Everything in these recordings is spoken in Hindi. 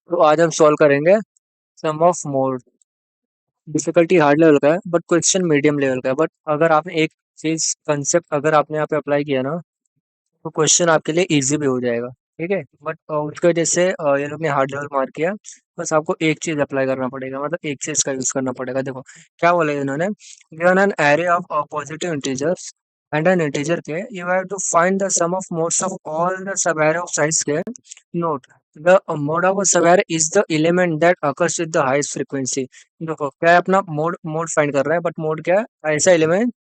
तो आज हम सॉल्व करेंगे sum of mode. Difficulty hard level का है बट क्वेश्चन मीडियम लेवल का है। बट अगर आपने एक चीज कंसेप्ट अगर आपने यहाँ पे अप्लाई किया ना, तो क्वेश्चन आपके लिए इजी भी हो जाएगा। ठीक है, बट उसकी वजह से ये लोग ने हार्ड लेवल मार्क किया। बस आपको एक चीज अप्लाई करना पड़ेगा, मतलब एक चीज का यूज करना पड़ेगा। देखो क्या बोला इन्होंने, given an array of positive integers and an integer K you have to find the sum of modes of all the sub array of size K. Note the mode of a sub array is the element that occurs with the highest frequency। देखो क्या है, अपना मोड मोड फाइंड कर रहा है, बट मोड क्या है, ऐसा एलिमेंट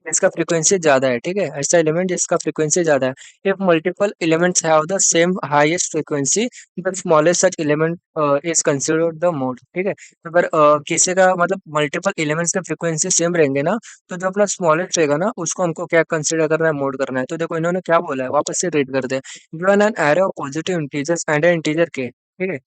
इसका फ्रीक्वेंसी ज्यादा है। ठीक है, ऐसा एलिमेंट जिसका फ्रीक्वेंसी ज्यादा है। If multiple elements have the same highest frequency, the smallest such element is considered the mode. ठीक है, तो अगर किसी का मतलब मल्टीपल एलिमेंट्स का फ्रीक्वेंसी सेम रहेंगे ना, तो जो अपना स्मॉलेस्ट रहेगा ना उसको हमको क्या कंसिडर करना है, मोड करना है। तो देखो इन्होंने क्या बोला है, वापस से रीड करते हैं। Given an array of positive integers and an integer K, ठीक है,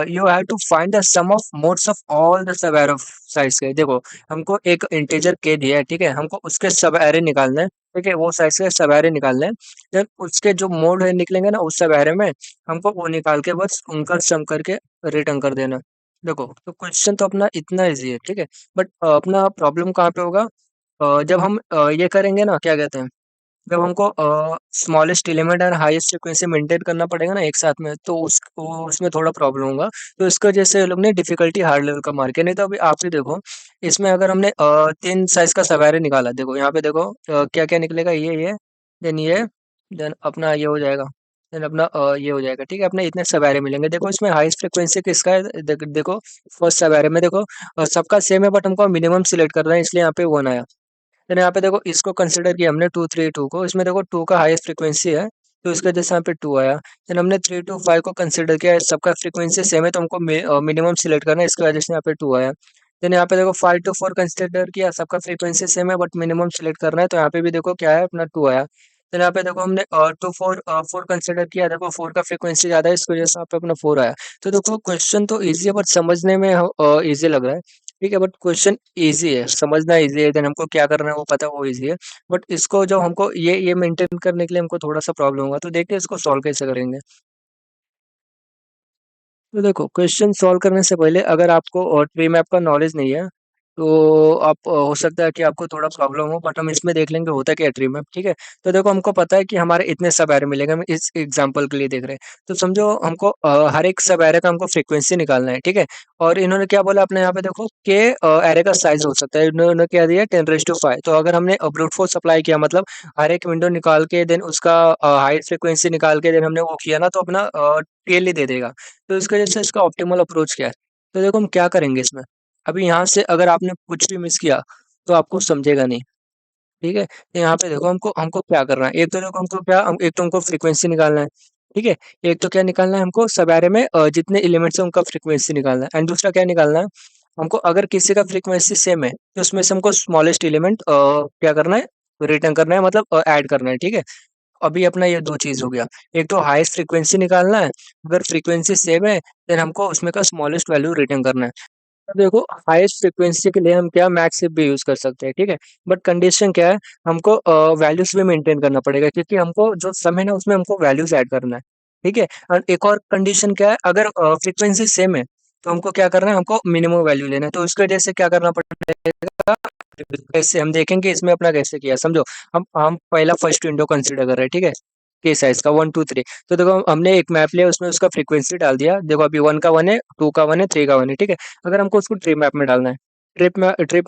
you have to find the sum of modes of all the sub array of size K. देखो हमको एक इंटीजर के दिया है, ठीक है, हमको उसके सब एरे निकालने हैं। ठीक है, वो साइज के सब एरे निकालने हैं। देन उसके जो मोड है निकलेंगे ना उस सब एरे में, हमको वो निकाल के बस उनका सम करके रिटर्न कर देना। देखो तो क्वेश्चन तो अपना इतना इजी है। ठीक है, बट अपना प्रॉब्लम कहाँ पे होगा, जब हम ये करेंगे ना, क्या कहते हैं, जब हमको स्मॉलेस्ट एलिमेंट और हाईएस्ट फ्रीक्वेंसी मेंटेन करना पड़ेगा ना एक साथ में, तो उसमें थोड़ा प्रॉब्लम होगा। तो इसकी वजह से ये लोग ने डिफिकल्टी हार्ड लेवल का मार्क है। नहीं तो अभी आप ही देखो, इसमें अगर हमने तीन साइज का सवेरे निकाला, देखो यहाँ पे देखो क्या क्या निकलेगा, ये देन ये, देन अपना ये हो जाएगा, देन अपना ये हो जाएगा। ठीक है, अपने इतने सवेरे मिलेंगे। देखो इसमें हाईएस्ट फ्रीक्वेंसी किसका है, देखो फर्स्ट सवेरे में देखो सबका सेम है, बट हमको मिनिमम सिलेक्ट करना है, इसलिए यहाँ पे वन आया। देन यहाँ पे देखो इसको कंसिडर किया हमने 2 3 2 को, इसमें देखो 2 का हाईएस्ट फ्रीक्वेंसी है, तो इसके वजह से यहाँ पे 2 आया। देन हमने 3 2 5 को कंसिडर किया, सबका फ्रीक्वेंसी सेम है तो हमको मिनिमम सिलेक्ट करना है, इसकी वजह से यहाँ पे 2 आया। देन यहाँ पे देखो 5 2 4 कंसिडर किया, सबका फ्रीक्वेंसी सेम है बट मिनिमम सिलेक्ट करना है, तो यहाँ पे भी देखो क्या है, अपना 2 आया। देन यहाँ पे देखो हमने 2 4 कंसिडर किया, देखो 4 का फ्रीक्वेंसी ज्यादा है, इसकी वजह से यहाँ पे अपना 4 आया। तो देखो क्वेश्चन तो इजी है बट समझने में इजी लग रहा है। ठीक है, बट क्वेश्चन इजी है, समझना इजी है, देन हमको क्या करना है वो पता है, वो इजी है। बट इसको जब हमको ये मेंटेन करने के लिए हमको थोड़ा सा प्रॉब्लम होगा, तो देखते हैं इसको सॉल्व कैसे करेंगे। तो देखो क्वेश्चन सॉल्व करने से पहले अगर आपको ट्री मैप का नॉलेज नहीं है, तो आप हो सकता है कि आपको थोड़ा प्रॉब्लम हो, बट हम इसमें देख लेंगे होता क्या है ट्री मैप। ठीक है, तो देखो हमको पता है कि हमारे इतने सब एरे मिलेंगे, हम इस एग्जांपल के लिए देख रहे हैं। तो समझो हमको हर एक सब एरे का हमको फ्रीक्वेंसी निकालना है। ठीक है, और इन्होंने क्या बोला अपने यहाँ पे देखो कि एरे का साइज हो सकता है, इन्होंने क्या दिया 10⁵ तो अगर हमने ब्रूट फोर्स अप्लाई किया, मतलब हर एक विंडो निकाल के देन उसका हाइट फ्रीक्वेंसी निकाल के देन हमने वो किया ना, तो अपना टेल ही दे देगा। तो इसकी वजह से इसका ऑप्टिमल अप्रोच क्या है, तो देखो हम क्या करेंगे इसमें। अभी यहाँ से अगर आपने कुछ भी मिस किया तो आपको समझेगा नहीं। ठीक है, तो यहाँ पे देखो हमको हमको क्या करना है, एक तो देखो हमको क्या एक तो हमको फ्रीक्वेंसी निकालना है। ठीक है, एक तो क्या निकालना है हमको सवेरे में जितने एलिमेंट्स है उनका फ्रीक्वेंसी निकालना है, एंड दूसरा क्या निकालना है हमको, अगर किसी का फ्रीक्वेंसी सेम है तो उसमें से हमको स्मॉलेस्ट एलिमेंट क्या करना है, रिटर्न करना है, मतलब ऐड करना है। ठीक है, अभी अपना ये दो चीज हो गया। एक तो हाईएस्ट फ्रीक्वेंसी निकालना है, अगर फ्रीक्वेंसी सेम है देन हमको उसमें का स्मॉलेस्ट वैल्यू रिटर्न करना है। अब देखो हाईएस्ट फ्रीक्वेंसी के लिए हम क्या मैक्स सिप भी यूज कर सकते हैं। ठीक है, बट कंडीशन क्या है, हमको वैल्यूज भी मेंटेन करना पड़ेगा, क्योंकि हमको जो सम है ना उसमें हमको वैल्यूज ऐड करना है। ठीक है, और एक और कंडीशन क्या है, अगर फ्रीक्वेंसी सेम है तो हमको क्या करना है, हमको मिनिमम वैल्यू लेना है। तो उसकी वजह से क्या करना पड़ेगा, कैसे हम देखेंगे इसमें अपना कैसे किया, समझो। हम पहला फर्स्ट विंडो कंसिडर कर रहे हैं। ठीक है, के साइज का 1 2 3। तो देखो हमने एक मैप लिया, उसमें उसका फ्रीक्वेंसी डाल दिया। देखो अभी 1 का 1 है, 2 का 1 है, 3 का 1 है। ठीक है, अगर हमको उसको ट्री मैप में डालना है, ट्रिप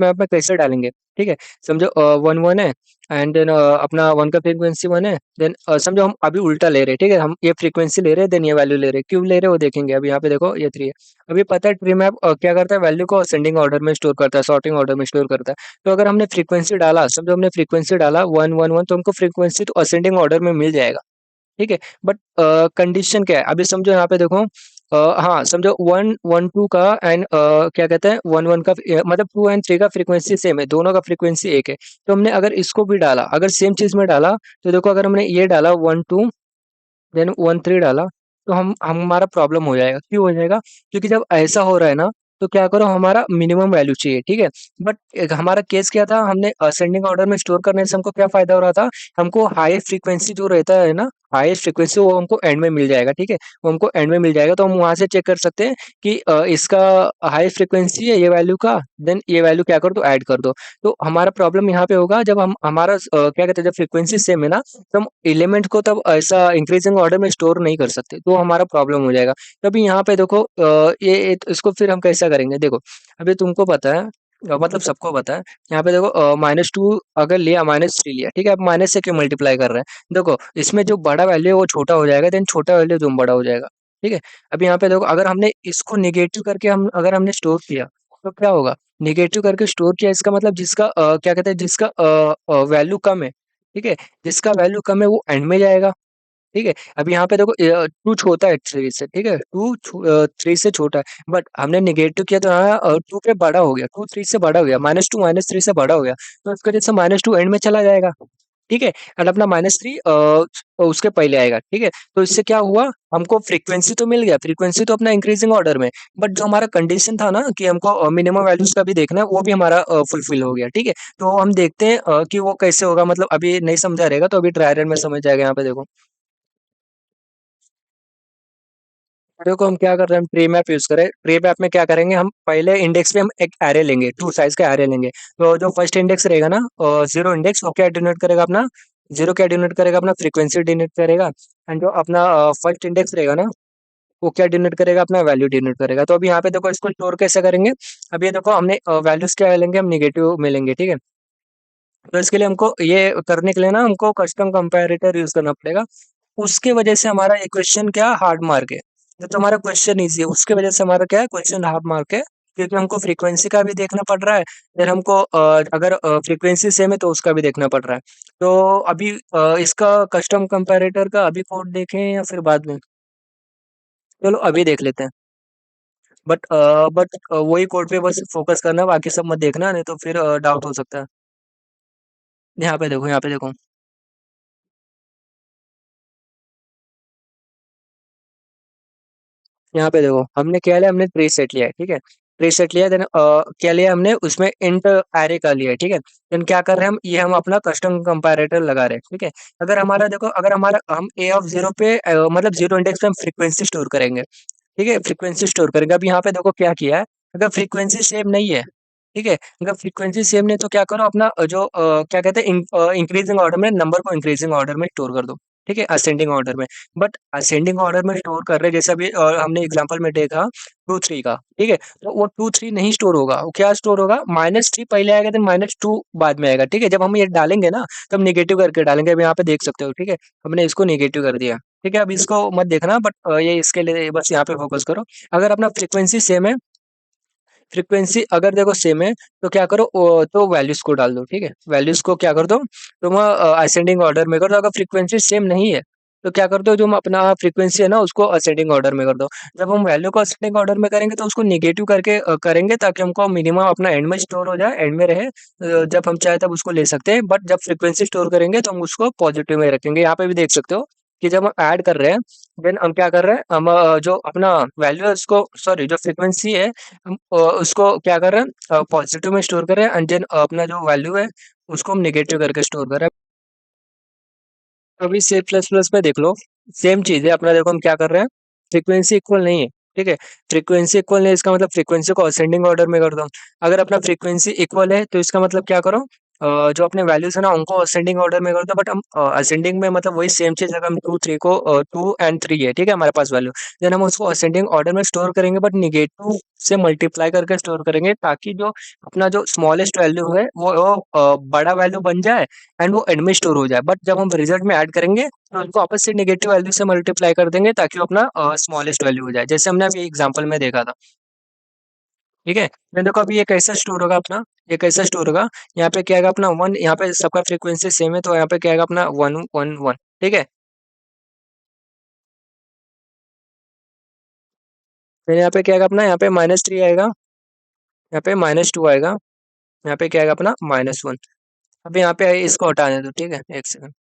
मैप में कैसे डालेंगे। ठीक है, समझो 1 1 है, एंड देन अपना 1 का फ्रीक्वेंसी 1 है, देन समझो हम अभी उल्टा ले रहे हैं। ठीक है, हम ये फ्रीक्वेंसी ले रहे हैं देन ये वैल्यू ले रहे हैं, क्यों ले रहे हैं वो देखेंगे। अभी यहाँ पे देखो ये 3 है। अभी पता है ट्री मैप क्या करता है, वैल्यू को असेंडिंग ऑर्डर में स्टोर करता है, सॉर्टिंग ऑर्डर में स्टोर करता है। तो अगर हमने फ्रीक्वेंसी डाला, समझो हमने फ्रीक्वेंसी डाला 1 1 1, तो हमको फ्रीक्वेंसी तो असेंडिंग ऑर्डर में मिल जाएगा। ठीक है, बट कंडीशन क्या है, अभी समझो यहाँ पे देखो हाँ समझो 1 1 2 का एंड क्या कहते हैं 1 1 का मतलब 2 एंड 3 का फ्रीक्वेंसी सेम है, दोनों का फ्रीक्वेंसी एक है। तो हमने अगर इसको भी डाला, अगर सेम चीज में डाला, तो देखो अगर हमने ये डाला 1 2 देन 1 3 डाला, तो हम हमारा प्रॉब्लम हो जाएगा। क्यों हो जाएगा, क्योंकि जब ऐसा हो रहा है ना, तो क्या करो हमारा मिनिमम वैल्यू चाहिए, ठीक है। बट हमारा केस क्या था, हमने असेंडिंग ऑर्डर में स्टोर करने से हमको क्या फायदा हो रहा था, हमको हाई फ्रीक्वेंसी जो रहता है ना, हाईएस्ट फ्रीक्वेंसी वो हमको एंड में मिल जाएगा, ठीक है। वो हमको एंड में मिल जाएगा, तो हम वहां से चेक कर सकते हैं कि इसका हाई फ्रीक्वेंसी है ये वैल्यू का, देन ये वैल्यू क्या कर दो, ऐड कर दो। तो हमारा प्रॉब्लम यहाँ पे होगा जब हम हमारा क्या कहते हैं, जब फ्रीक्वेंसी सेम है ना, तो हम एलिमेंट को तब ऐसा इंक्रीजिंग ऑर्डर में स्टोर नहीं कर सकते, तो हमारा प्रॉब्लम हो जाएगा। तो अभी यहाँ पे देखो इसको फिर हम कैसा करेंगे, देखो अभी तुमको पता है, मतलब सबको पता है, यहाँ पे देखो -2 अगर लिया, -3 लिया, ठीक है। अब माइनस से क्यों मल्टीप्लाई कर रहे हैं, देखो इसमें जो बड़ा वैल्यू है वो छोटा हो जाएगा, देन छोटा वैल्यू जो बड़ा हो जाएगा, ठीक है। अब यहाँ पे देखो अगर हमने इसको निगेटिव करके हम अगर हमने स्टोर किया तो क्या होगा, निगेटिव करके स्टोर किया इसका मतलब जिसका क्या कहते हैं, जिसका वैल्यू कम है, ठीक है, जिसका वैल्यू कम है वो एंड में जाएगा, ठीक है। अब यहाँ पे देखो 2 छोटा है 3 से, ठीक है, 3 से छोटा है, बट हमने नेगेटिव किया तो यहाँ 2 पे बड़ा हो गया, 2 3 से बड़ा हो गया, -2 -3 से बड़ा हो गया, तो इसकी वजह से -2 एंड में चला जाएगा, ठीक है। और अपना -3 उसके पहले आएगा, ठीक है। तो इससे क्या हुआ, हमको फ्रीक्वेंसी तो मिल गया, फ्रीक्वेंसी तो अपना इंक्रीजिंग ऑर्डर में, बट जो हमारा कंडीशन था ना कि हमको मिनिमम वैल्यूज का भी देखना है, वो भी हमारा फुलफिल हो गया, ठीक है। तो हम देखते हैं कि वो कैसे होगा, मतलब अभी नहीं समझा रहेगा तो अभी ट्रायल रन में समझ जाएगा। यहाँ पे देखो, देखो हम क्या कर रहे हैं, हम ट्री मैप यूज करें, ट्री मैप में क्या करेंगे, हम पहले इंडेक्स पे हम एक एरे लेंगे, टू साइज का एरे लेंगे। तो जो फर्स्ट इंडेक्स रहेगा ना, जीरो इंडेक्स, वो क्या डिनोट करेगा अपना, जीरो क्या डिनोट करेगा अपना, फ्रीक्वेंसी डिनोट करेगा। एंड जो अपना फर्स्ट इंडेक्स रहेगा ना, वो क्या डिनोट करेगा, अपना वैल्यू डिनोट करेगा। तो अभी यहाँ पे देखो इसको स्टोर कैसे करेंगे, अब ये देखो हमने वैल्यूज क्या लेंगे, हम निगेटिव में लेंगे, ठीक है। तो इसके लिए हमको ये करने के लिए ना हमको कस्टम कंपैरेटर यूज करना पड़ेगा। उसके वजह से हमारा ये क्वेश्चन क्या हार्ड मार्क है। जो तुम्हारा क्वेश्चन इजी है उसके वजह से हमारा क्या है, क्वेश्चन हार्ड मार्क है, क्योंकि हमको फ्रीक्वेंसी का भी देखना पड़ रहा है, फिर हमको अगर फ्रीक्वेंसी सेम है तो उसका भी देखना पड़ रहा है। तो अभी इसका कस्टम कंपैरेटर का अभी कोड देखें या फिर बाद में, चलो अभी देख लेते हैं। बट वही कोड पे बस फोकस करना, बाकी सब मत देखना, नहीं तो फिर डाउट हो सकता है। यहाँ पे देखो, यहाँ पे देखो, यहाँ पे देखो हमने क्या लिया, हमने ट्री सेट लिया है, ठीक है। ट्री सेट लिया, देन क्या लिया हमने, उसमें इंट एरे का लिया है, ठीक है। देन क्या कर रहे हैं हम, ये हम अपना कस्टम कंपैरेटर लगा रहे हैं, ठीक है। अगर हमारा देखो, अगर हमारा हम ए ऑफ जीरो पे मतलब जीरो इंडेक्स पे हम फ्रीक्वेंसी स्टोर करेंगे, ठीक है, फ्रीक्वेंसी स्टोर करेंगे। अब यहाँ पे देखो क्या किया है, अगर फ्रीक्वेंसी सेम नहीं है, ठीक है, अगर फ्रीक्वेंसी सेम नहीं तो क्या करो, अपना जो क्या कहते हैं, इंक्रीजिंग ऑर्डर में नंबर को इंक्रीजिंग ऑर्डर में स्टोर कर दो, ठीक है, असेंडिंग ऑर्डर में। बट असेंडिंग ऑर्डर में स्टोर कर रहे, जैसे अभी हमने एग्जांपल में देखा 2 3 का, ठीक है। तो वो 2 3 नहीं स्टोर होगा, वो क्या स्टोर होगा, -3 पहले आएगा, देन -2 बाद में आएगा, ठीक है। जब हम ये डालेंगे ना, तब नेगेटिव करके डालेंगे, अब यहाँ पे देख सकते हो, ठीक है, हमने इसको नेगेटिव कर दिया, ठीक है। अब इसको मत देखना, बट ये इसके लिए बस यहाँ पे फोकस करो। अगर अपना फ्रीक्वेंसी सेम है, फ्रीक्वेंसी अगर देखो सेम है, तो क्या करो, तो वैल्यूज को डाल दो, ठीक है। वैल्यूज को क्या कर दो, तुम असेंडिंग ऑर्डर में कर दो। अगर फ्रीक्वेंसी सेम नहीं है तो क्या कर दो, जो हम अपना फ्रीक्वेंसी है ना उसको असेंडिंग ऑर्डर में कर दो। जब हम वैल्यू को असेंडिंग ऑर्डर में करेंगे तो उसको निगेटिव करके करेंगे, ताकि हमको मिनिमम अपना एंड में स्टोर हो जाए, एंड में रहे, जब हम चाहे तब उसको ले सकते हैं। बट जब फ्रीक्वेंसी स्टोर करेंगे तो हम उसको पॉजिटिव में रखेंगे। यहाँ पे भी देख सकते हो कि जब हम ऐड कर रहे हैं, देन हम क्या कर रहे हैं, हम जो अपना वैल्यू है उसको, सॉरी जो फ्रीक्वेंसी है, हम उसको क्या कर रहे हैं, पॉजिटिव में स्टोर कर रहे हैं, एंड देन अपना जो वैल्यू है उसको हम नेगेटिव करके स्टोर कर रहे हैं। अभी C++ में देख लो, सेम चीज है अपना। देखो हम क्या कर रहे हैं, फ्रीक्वेंसी इक्वल नहीं है, ठीक है। फ्रीक्वेंसी इक्वल नहीं है, इसका मतलब फ्रीक्वेंसी को असेंडिंग ऑर्डर में कर दो। अगर अपना फ्रीक्वेंसी इक्वल है तो इसका मतलब क्या करो, जो अपने वैल्यूज है ना उनको असेंडिंग ऑर्डर में कर दो। बट हम असेंडिंग में मतलब वही सेम चीज, अगर हम 2 3 को 2 और 3 है, ठीक है, हमारे पास वैल्यू, देन हम उसको असेंडिंग ऑर्डर में स्टोर करेंगे, बट निगेटिव से मल्टीप्लाई करके स्टोर करेंगे, ताकि जो अपना जो स्मॉलेस्ट वैल्यू है वो बड़ा वैल्यू बन जाए, एंड वो एंड में स्टोर हो जाए। बट जब हम रिजल्ट में ऐड करेंगे तो उसको वापस से नेगेटिव वैल्यू से मल्टीप्लाई कर देंगे, ताकि वो अपना स्मॉलेस्ट वैल्यू हो जाए, जैसे हमने अभी एग्जांपल में देखा था, ठीक है। मैं देखो अभी ये कैसा स्टोर होगा अपना, ये कैसा स्टोर होगा, यहाँ पे क्या आएगा अपना 1, यहाँ पे सबका फ्रीक्वेंसी सेम है, तो यहाँ पे क्या आएगा अपना 1 1 1, ठीक है। फिर यहाँ पे क्या आएगा अपना, यहाँ पे -3 आएगा, यहाँ पे -2 आएगा, यहाँ पे क्या आएगा अपना -1। अब यहाँ पे इसको हटाने दो, ठीक है, एक सेकंड।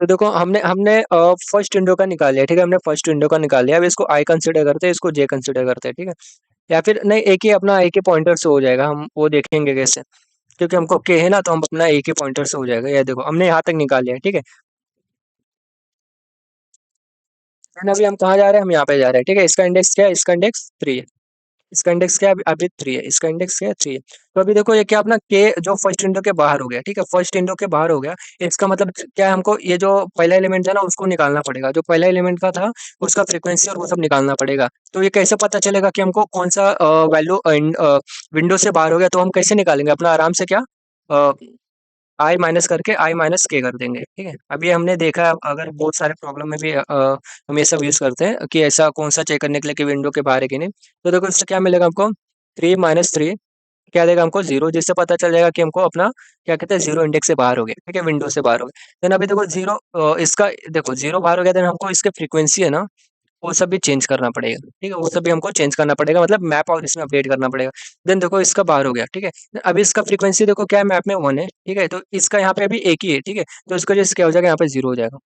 तो देखो हमने हमने फर्स्ट विंडो का निकाल लिया, ठीक है? हमने फर्स्ट विंडो का निकाल लिया। अब इसको आई कंसीडर करते हैं, इसको जे कंसीडर करते हैं, ठीक है? या फिर नहीं, एक ही अपना एक ही पॉइंटर से हो जाएगा, हम वो देखेंगे कैसे। क्योंकि हमको के है ना, तो हम अपना एक ही पॉइंटर से हो जाएगा। ये देखो हमने यहाँ तक निकाल लिया है, ठीक है? एंड अभी हम कहाँ जा रहे हैं? हम यहाँ पे जा रहे हैं, ठीक है? इसका इंडेक्स क्या है? इसका इंडेक्स 3 है। इसका इंडेक्स क्या है? अभी 3 है। इसका इंडेक्स क्या है? 3 है। तो अभी देखो ये क्या अपना के जो फर्स्ट विंडो के बाहर हो गया, ठीक है? फर्स्ट विंडो के बाहर हो गया। इसका मतलब क्या है? हमको ये जो पहला एलिमेंट था ना, उसको निकालना पड़ेगा। जो पहला एलिमेंट का था, उसका फ्रीक्वेंसी और वो सब निकालना पड़ेगा। तो ये कैसे पता चलेगा कि हमको कौन सा वैल्यू विंडो से बाहर हो गया? तो हम कैसे निकालेंगे? अपना आराम से क्या आई माइनस करके आई माइनस के कर देंगे, ठीक है? अभी हमने देखा है, अगर बहुत सारे प्रॉब्लम में भी हम ये सब यूज करते हैं कि ऐसा कौन सा चेक करने के लिए कि विंडो के बाहर है कि नहीं। तो देखो इससे क्या मिलेगा हमको? 3 - 3 क्या देगा हमको? 0, जिससे पता चल जाएगा कि हमको अपना क्या कहते हैं, 0 इंडेक्स से बाहर हो गए, ठीक है? विंडो से बाहर हो गए। देन अभी देखो 0 इसका देखो 0 बाहर हो गया, देन हमको इसके फ्रीक्वेंसी है ना, वो सब भी चेंज करना पड़ेगा, ठीक है? वो सब भी हमको चेंज करना पड़ेगा, मतलब मैप और इसमें अपडेट करना पड़ेगा। देन देखो इसका बाहर हो गया, ठीक है? अभी इसका फ्रीक्वेंसी देखो क्या है, मैप में 1 है, ठीक है? तो इसका यहाँ पे अभी एक ही है, ठीक है? तो इसकी वजह से क्या हो जाएगा, यहाँ पे 0 हो जाएगा,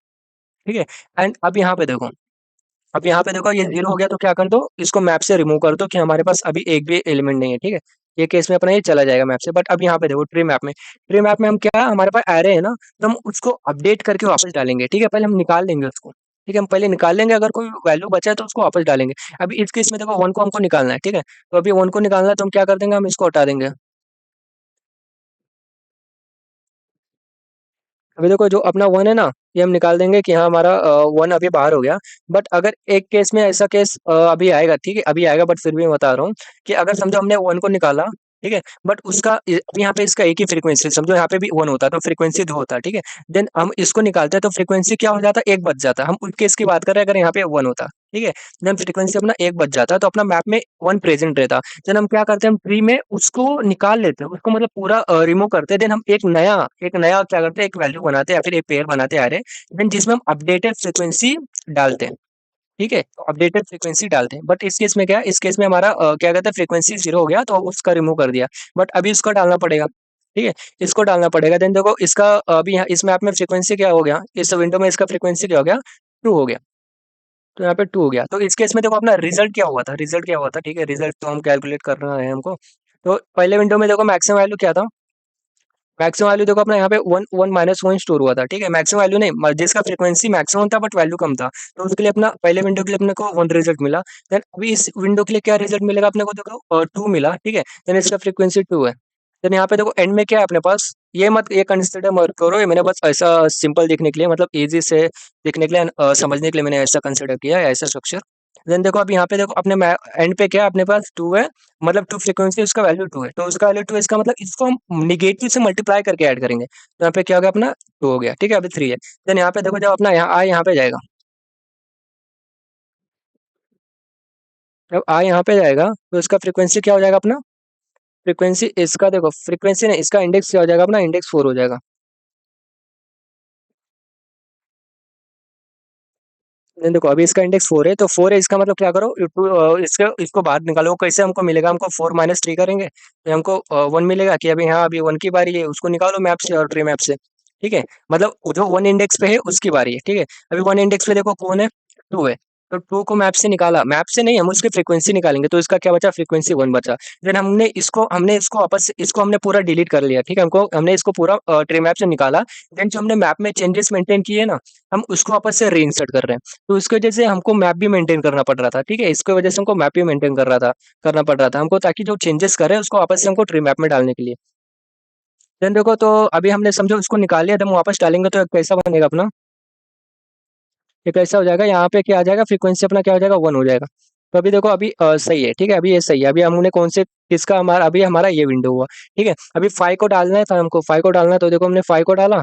ठीक है? एंड अब यहाँ पे देखो ये 0 हो गया, तो क्या कर दो, इसको मैप से रिमूव कर दो कि हमारे पास अभी एक भी एलिमेंट नहीं है, ठीक है? ये केस में अपना ये चला जाएगा मैप से। बट अब यहाँ पे देखो ट्री मैप में हम क्या, हमारे पास एरे है ना, तो हम उसको अपडेट करके वापस डालेंगे, ठीक है? पहले हम निकाल लेंगे उसको, ठीक है? हम पहले निकाल लेंगे, अगर कोई वैल्यू बचा है तो उसको वापस डालेंगे। अभी इस केस में देखो 1 को हमको निकालना है, ठीक है? तो अभी 1 को निकालना है, तो हम क्या कर देंगे, हम इसको हटा देंगे। अभी देखो जो अपना 1 है ना, ये हम निकाल देंगे कि हाँ हमारा 1 अभी बाहर हो गया। बट अगर एक केस में ऐसा केस अभी आएगा, ठीक है? अभी आएगा, बट फिर भी मैं बता रहा हूँ कि अगर समझो हमने 1 को निकाला, ठीक है? बट उसका अब यहाँ पे इसका एक ही फ्रीक्वेंसी, समझो यहाँ पे भी 1 होता तो फ्रीक्वेंसी 2 होता, ठीक है? देन हम इसको निकालते हैं तो फ्रीक्वेंसी क्या हो जाता, 1 बच जाता। हम उस केस की बात कर रहे हैं, अगर यहाँ पे 1 होता, ठीक है? देन फ्रीक्वेंसी अपना 1 बच जाता, तो अपना मैप में 1 प्रेजेंट रहता। देन हम क्या करते हैं, हम ट्री में उसको निकाल लेते हैं, उसको मतलब पूरा रिमूव करते हैं। देन हम एक नया क्या करते हैं, एक वैल्यू बनाते हैं या फिर एक पेयर बनाते हैं अरे, देन जिसमें हम अपडेटेड फ्रीक्वेंसी डालते हैं, ठीक है? तो अपडेटेड फ्रीक्वेंसी डालते हैं। बट इस केस में क्या है, इस केस में हमारा क्या कहते हैं, फ्रीक्वेंसी 0 हो गया, तो उसका रिमूव कर दिया। बट अभी इसको डालना पड़ेगा, ठीक है? इसको डालना पड़ेगा। देन देखो इसका अभी यहाँ इस मैप में फ्रीक्वेंसी क्या हो गया, इस विंडो में इसका फ्रीक्वेंसी क्या हो गया, 2 हो गया। तो यहाँ पे 2 हो गया। तो इस केस में देखो अपना रिजल्ट क्या हुआ था, ठीक है? रिजल्ट तो हम कैलकुलेट करना है हमको। तो पहले विंडो में देखो मैक्सिमम वैल्यू क्या था, मैक्सिमम वैल्यू देखो अपना यहाँ पे 1 1 -1 स्टोर हुआ था, ठीक है? मैक्सिमम वैल्यू नहीं, जिसका फ्रीक्वेंसी मैक्सिमम था बट वैल्यू कम था। तो उसके लिए अपना पहले विंडो के लिए अपने को 1 रिजल्ट मिला। देन अभी इस विंडो के लिए क्या रिजल्ट मिलेगा अपने को, देखो 2 मिला, ठीक है? देन इसका फ्रीक्वेंसी 2 है। देन यहाँ पे देखो एंड में क्या है अपने पास, ये कंसिडर मत करो, ये मैंने बस ऐसा सिंपल दिखने के लिए, मतलब ईज़ी से दिखने के लिए समझने के लिए मैंने ऐसा कंसिडर किया है, ऐसा स्ट्रक्चर। देन देखो अब यहाँ पे देखो अपने मै एंड पे क्या है अपने पास 2 है, मतलब 2 फ्रीक्वेंसी उसका वैल्यू 2 है। तो उसका वैल्यू 2 है, इसका मतलब इसको हम नेगेटिव से मल्टीप्लाई करके ऐड करेंगे। तो यहाँ पे क्या हो गया अपना 2 हो गया, ठीक है? अभी 3 है। देन यहाँ पे देखो जब अपना यहाँ आई यहाँ पे जाएगा, जब आई यहाँ पे जाएगा तो इसका फ्रीक्वेंसी क्या हो जाएगा अपना, फ्रीक्वेंसी इसका देखो फ्रीक्वेंसी नहीं, इसका इंडेक्स क्या हो जाएगा अपना, इंडेक्स 4 हो जाएगा। नहीं देखो अभी इसका इंडेक्स 4 है, तो 4 है, इसका मतलब क्या करो, इसको इसको बाहर निकालो। कैसे हमको मिलेगा, हमको 4 - 3 करेंगे तो हमको 1 मिलेगा कि अभी हाँ अभी 1 की बारी है, उसको निकालो मैप से और ट्री मैप से, ठीक है? मतलब वो जो 1 इंडेक्स पे है उसकी बारी है, ठीक है? अभी 1 इंडेक्स पे देखो कौन है, 2 है। तो 2 को मैप से निकाला, मैप से नहीं, हम उसकी फ्रीक्वेंसी निकालेंगे, तो इसका क्या बचा, फ्रीक्वेंसी 1 बचा। देन हमने इसको वापस से इसको हमने पूरा डिलीट कर लिया, ठीक है? हमने इसको पूरा ट्री मैप से निकाला। देन जो हमने मैप में चेंजेस मेंटेन किए ना, हम उसको वापस से रीइंसर्ट कर रहे हैं। तो इसकी वजह से हमको मैप भी मेंटेन करना पड़ रहा था, ठीक है? इसकी वजह से हमको मैप भी मेंटेन करना पड़ रहा था हमको, ताकि जो चेंजेस कर रहे हैं उसको वापस से हमको ट्री मैप में डालने के लिए। देन देखो तो अभी हमने समझो उसको निकाल लिया, तो हम वापस डालेंगे तो कैसा बनेगा अपना, ये कैसा हो जाएगा, यहाँ पे क्या आ जाएगा, फ्रीक्वेंसी अपना क्या हो जाएगा, 1 हो जाएगा। तो अभी देखो अभी सही है, ठीक है? अभी ये सही है। अभी हमने कौन से किसका हमारा अभी हमारा ये विंडो हुआ, ठीक है? अभी 5 को डालना है, तो हमको 5 को डालना है, तो देखो हमने 5 को डाला।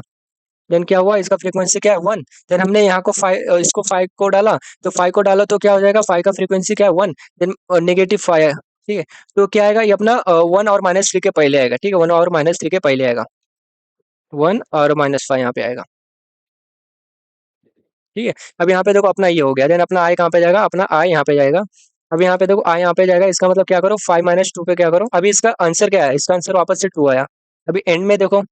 देन क्या हुआ, इसका फ्रीक्वेंसी क्या है, 1। देन हमने यहाँ को 5 इसको 5 को डाला, तो 5 को डाला तो क्या हो जाएगा, 5 का फ्रीक्वेंसी क्या है, 1। देन -5 है, ठीक है? तो क्या आएगा ये अपना 1 और -3 के पहले आएगा, ठीक है? 1 और -3 के पहले आएगा, 1 और -5 यहाँ पे आएगा, ठीक है? अब यहाँ पे देखो अपना ये हो गया। देन अपना आई कहाँ पे जाएगा, अपना आई यहाँ पे जाएगा। अब यहाँ पे देखो आई यहाँ पे जाएगा, इसका मतलब क्या करो, 5 - 2 पे क्या करो, अभी इसका आंसर क्या है, इसका आंसर वापस से 2 आया। अभी एंड में देखो,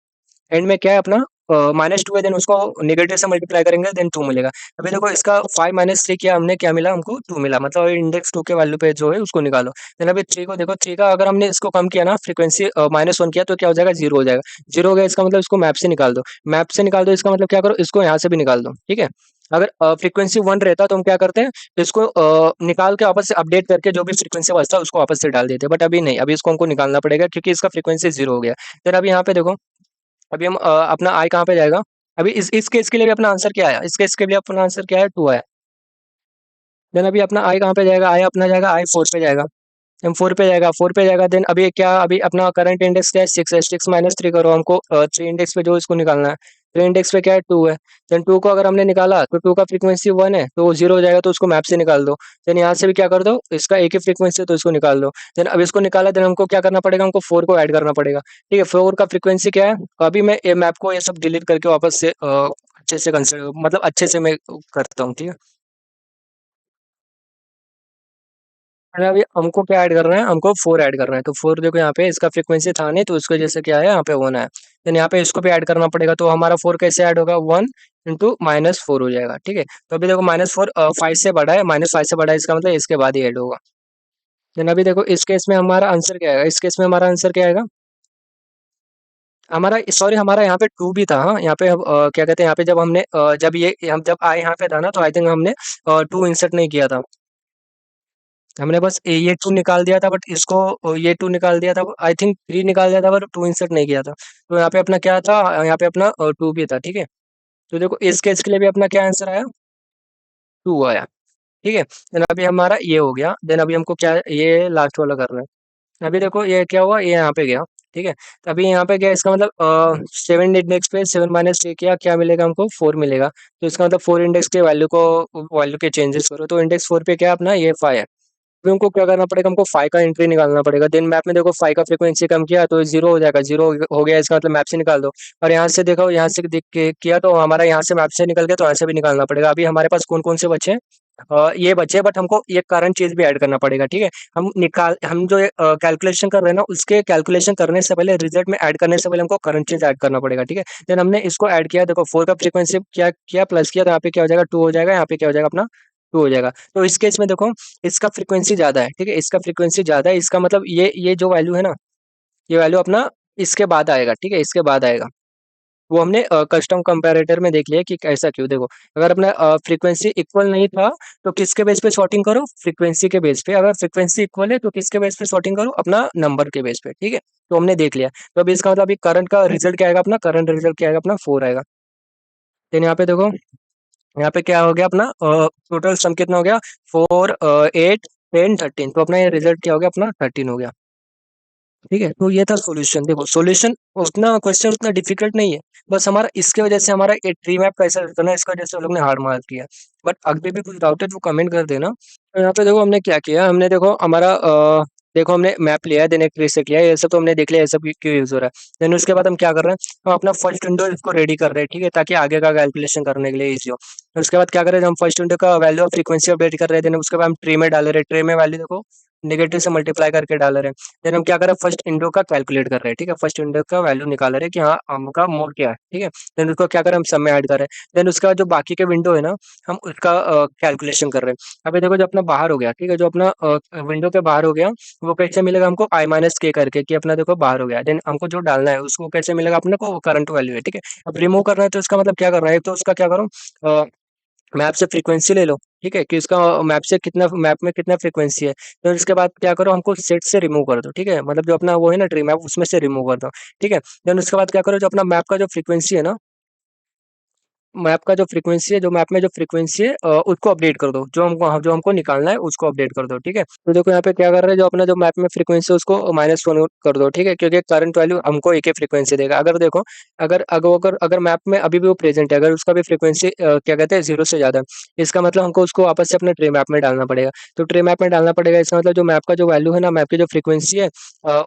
एंड में क्या है अपना -2 है, देन उसको नेगेटिव से मल्टीप्लाई करेंगे देन 2 मिलेगा। अभी देखो इसका 5 -3 किया हमने, क्या मिला हमको? 2 मिला, मतलब इंडेक्स 2 के वैल्यू पे जो है उसको निकालो। देन अभी 3 को देखो, 3 का अगर हमने इसको कम किया ना, फ्रीक्वेंसी -1 किया तो क्या हो जाएगा? 0 हो जाएगा। 0 हो गया इसका मतलब इसको मैप से निकाल दो। मैप से निकाल दो इसका मतलब क्या करो? इसको यहाँ से भी निकाल दो, ठीक है? अगर फ्रीक्वेंसी 1 रहता तो हम क्या करते हैं? इसको निकाल के वापस से अपडेट करके जो भी फ्रीक्वेंसी बचता है उसको वापस से डाल देते हैं। बट अभी नहीं, अभी इसको हमको निकालना पड़ेगा क्योंकि इसका फ्रीक्वेंसी 0 हो गया। फिर अभी यहाँ पे देखो, अभी हम अपना आई कहाँ पे जाएगा? अभी इस केस के लिए भी अपना आंसर क्या आया? इस केस के लिए अपना आंसर क्या है? 2 आया। देन अभी अपना आई कहाँ पे जाएगा? आई अपना जाएगा, आई 4 पे जाएगा। हम 4 पे जाएगा, 4 पे जाएगा। देन अभी क्या, अभी अपना करंट इंडेक्स क्या है? 6 है। 6 -3 करो, हमको 3 इंडेक्स पे जो इसको निकालना है। 3 इंडेक्स पे क्या है? 2 है। देन 2 को अगर हमने निकाला तो 2 का फ्रीक्वेंसी 1 है, तो वो 0 हो जाएगा, तो उसको मैप से निकाल दो। देन यहाँ से भी क्या कर दो? इसका एक ही फ्रीक्वेंसी है तो इसको निकाल दो। देन अब इसको निकाला, देन हमको क्या करना पड़ेगा? हमको 4 को ऐड करना पड़ेगा। ठीक है, 4 का फ्रीक्वेंसी क्या है? अभी मैं ये मैप को ये सब डिलीट करके वापस से अच्छे से कंसिडर, मतलब अच्छे से मैं करता हूँ, ठीक है? अरे अभी हमको क्या ऐड करना है? हमको 4 ऐड करना है। तो 4 देखो यहाँ पे इसका फ्रीक्वेंसी था नहीं, तो उसकी वजह से क्या है? यहाँ पे 1 है। देन यहाँ पे इसको भी ऐड करना पड़ेगा, तो हमारा 4 कैसे ऐड होगा? 1 इंटू -4 हो जाएगा, ठीक है? तो अभी देखो -4 5 से बड़ा है, -5 से बड़ा है, इसका मतलब इसके बाद ही ऐड होगा। देन अभी देखो इस केस में हमारा आंसर क्या आएगा? इस केस में हमारा आंसर क्या आएगा? हमारा, सॉरी, हमारा यहाँ पे 2 भी था, हाँ, यहाँ पे क्या कहते हैं, यहाँ पे जब हमने जब ये हम जब आए यहाँ पे था ना, तो आई थिंक हमने 2 इंसर्ट नहीं किया था। हमने बस ये 2 निकाल दिया था, बट इसको ये 2 निकाल दिया था, आई थिंक 3 निकाल दिया था, बट 2 इंसर्ट नहीं किया था। तो यहाँ पे अपना क्या था? यहाँ पे अपना 2 भी था, ठीक है? तो देखो इस केस के लिए भी अपना क्या आंसर आया? 2 आया, ठीक है? देन अभी हमारा ये हो गया। देन अभी हमको क्या, ये लास्ट वाला करना है। अभी देखो ये क्या हुआ, ये यहाँ पे गया, ठीक है? तो अभी यहाँ पे गया, इसका मतलब 7 इंडेक्स पे 7 -3 किया, क्या मिलेगा हमको? 4 मिलेगा। तो इसका मतलब 4 इंडेक्स के वैल्यू के चेंजेस करो, तो इंडेक्स 4 पे क्या अपना ये 5 है। फिर हमको क्या करना पड़ेगा? हमको फाई का एंट्री निकालना पड़ेगा। देन मैप में देखो फाई का फ्रीक्वेंसी कम किया तो 0 हो जाएगा, 0 हो गया, इसका मतलब मैप से निकाल दो। और यहाँ से देखो, यहाँ से देख के किया तो हमारा यहाँ से मैप से निकल गया, तो यहाँ से भी निकालना पड़ेगा। अभी हमारे पास कौन-कौन से बचे? ये बचे, बट हमको ये करंट चीज़ भी ऐड करना पड़ेगा, ठीक है? हम जो कैलकुलेशन कर रहे हैं ना, उसके कैलकुलेशन करने से पहले, रिजल्ट में ऐड करने से पहले हमको करंट चीज़ ऐड करना पड़ेगा, ठीक है? देन हमने इसको ऐड किया, देखो 4 का फ्रीक्वेंसी क्या किया, प्लस किया, तो यहाँ पे क्या हो जाएगा? 2 हो जाएगा, यहाँ पे क्या हो जाएगा अपना? 2 हो जाएगा। तो इस केस में देखो, इसका फ्रीक्वेंसी ज़्यादा है, ठीक है? इसका फ्रीक्वेंसी ज़्यादा है, इसका मतलब ये जो वैल्यू है ना, ये वैल्यू अपना इसके बाद आएगा, ठीक है? इसके बाद आएगा। वो हमने कस्टम कंपैरेटर में देख लिया कि ऐसा क्यों। देखो, अगर अपना फ्रीक्वेंसी इक्वल नहीं था, तो किसके बेस पे सॉर्टिंग करो? फ्रीक्वेंसी के बेस पे। अगर फ्रीक्वेंसी इक्वल है तो किसके बेस पे सॉर्टिंग करो? अपना नंबर के बेस पे, ठीक है? तो हमने देख लिया। तो अभी इसका मतलब अभी करंट का रिजल्ट क्या आएगा? अपना करंट रिजल्ट क्या आएगा? अपना 4 आएगा। देन यहाँ पे देखो, यहाँ पे क्या हो गया अपना? टोटल सम कितना हो गया? 4 8 10 13, तो अपना ये रिजल्ट क्या हो गया? अपना 13 हो गया। ठीक है, तो ये था सॉल्यूशन। देखो सॉल्यूशन उतना, क्वेश्चन उतना डिफिकल्ट नहीं है। बस हमारा इसके वजह से हमारा ये ट्री मैप कैसा करना है, इसका वजह से हम लोग ने हार मान लिया। बट अभी भी कुछ डाउट है तो कमेंट कर देना। तो यहाँ पे देखो हमने क्या किया, हमने देखो हमारा देखो हमने मैप लिया है, देन एक ट्री से किया है, ये सब तो हमने देख लिया, ये सब क्यों यूज हो रहा है। देन उसके बाद हम क्या कर रहे हैं? हम अपना फर्स्ट विंडो इसको रेडी कर रहे हैं, ठीक है, ताकि आगे का कैलकुलेशन करने के लिए इजी हो। तो उसके बाद क्या कर रहे हैं? हम फर्स्ट विंडो का वैल्यू ऑफ फ्रीक्वेंसी अपडेट कर रहे हैं। देन उसके बाद हम ट्री में डाल रहे हैं, ट्री में वैल्यू देखो नेगेटिव से मल्टीप्लाई करके डाल रहे हैं। देन हम क्या कर रहे हैं? फर्स्ट विंडो का कैलकुलेट कर रहे हैं, ठीक है? फर्स्ट विंडो का वैल्यू निकाल रहे हैं कि हाँ, हमका मोड क्या है, ठीक है? देन उसको क्या कर रहे हैं? हम सब में ऐड कर रहे हैं। देन उसका जो बाकी के विंडो है ना, हम उसका कैलकुलेशन कर रहे हैं। अभी देखो जो अपना बाहर हो गया, ठीक है, जो अपना विंडो के बाहर हो गया, वो कैसे मिलेगा हमको? आई माइनस के करके, कि अपना देखो बाहर हो गया। देन हमको जो डालना है उसको कैसे मिलेगा? अपने को करंट वैल्यू है, ठीक है? अब रिमूव करना है तो इसका मतलब क्या करना है? तो उसका क्या करो, मैप से फ्रीक्वेंसी ले लो, ठीक है, कि उसका मैप से कितना, मैप में कितना फ्रीक्वेंसी है। तो इसके बाद क्या करो, हमको सेट से रिमूव कर दो, ठीक है, मतलब जो अपना वो है ना ट्री मैप, उसमें से रिमूव कर दो, ठीक है। देन उसके बाद क्या करो, जो अपना मैप का जो फ्रीक्वेंसी है ना, मैप का जो फ्रीक्वेंसी है, जो मैप में जो फ्रीक्वेंसी है, उसको अपडेट कर दो, जो हमको निकालना है उसको अपडेट कर दो, ठीक है। तो देखो यहाँ पे क्या कर रहे हैं, जो अपना जो मैप में फ्रीक्वेंसी है उसको -1 कर दो, ठीक है, क्योंकि करंट वैल्यू हमको एक ही फ्रीक्वेंसी देगा। अगर देखो, अगर मैप में अभी भी वो प्रेजेंट है, अगर उसका भी फ्रीक्वेंसी क्या कहते हैं 0 से ज़्यादा है, इसका मतलब हमको उसको वापस से अपने ट्री मैप में डालना पड़ेगा। तो ट्री मैप में डालना पड़ेगा, इसका मतलब जो मैप का जो वैल्यू है ना, मैप की जो फ्रीक्वेंसी है,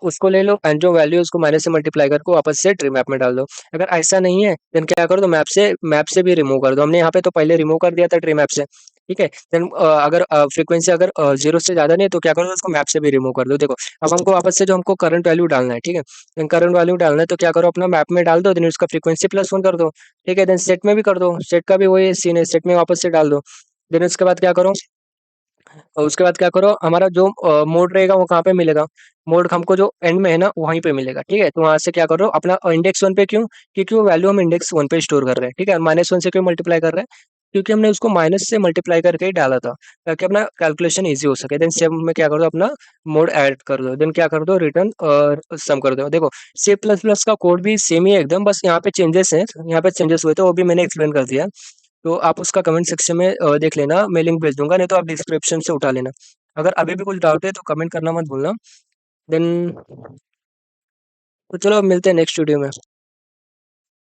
उसको ले लो, एंड जो वैल्यू है उसको माइनस से मल्टीप्लाई करके वापस से ट्री मैप में डाल दो। अगर ऐसा नहीं है, देन क्या करो, तो मैप से भी रिमूव कर दो। हमने यहाँ पे तो पहले रिमूव कर दिया था ट्री मैप से, ठीक है? देन अगर फ्रीक्वेंसी अगर 0 से ज़्यादा नहीं है तो क्या करो उसको मैप से भी रिमूव कर दो। देखो, अब हमको वापस से जो हमको करंट वैल्यू डालना है, ठीक है? देन करंट वैल्यू डालना है तो क्या करो अपना मैप में डाल दो, देन उसका फ्रीक्वेंसी +1 कर दो, ठीक है? देन सेट में भी कर दो, सेट का भी वही सीन है, सेट में वापस से डाल दो। देन उसके बाद क्या करो, और उसके बाद क्या करो, हमारा जो मोड रहेगा वो कहाँ पे मिलेगा? मोड हमको जो एंड में है ना वहीं पे मिलेगा, ठीक है? तो वहाँ से क्या करो अपना इंडेक्स 1 पे क्यों? क्योंकि वो वैल्यू हम इंडेक्स 1 पे स्टोर कर रहे हैं, ठीक है? -1 से क्यों मल्टीप्लाई कर रहे हैं? क्योंकि हमने उसको माइनस से मल्टीप्लाई करके ही डाला था, ताकि अपना कैलकुलेशन ईज़ी हो सके। देन सेम में क्या कर दो अपना मोड ऐड कर दो, देन क्या कर दो रिटर्न सम कर दो। देखो, सी प्लस प्लस का कोड भी सेम ही है एकदम, बस यहाँ पे चेंजेस हैं, यहाँ पे चेंजेस हुए थे, वो भी मैंने एक्सप्लेन कर दिया। तो आप उसका कमेंट सेक्शन में देख लेना, मैं लिंक भेज दूँगा, नहीं तो आप डिस्क्रिप्शन से उठा लेना। अगर अभी भी कुछ डाउट है तो कमेंट करना मत भूलना। देन तो चलो मिलते हैं नेक्स्ट वीडियो में।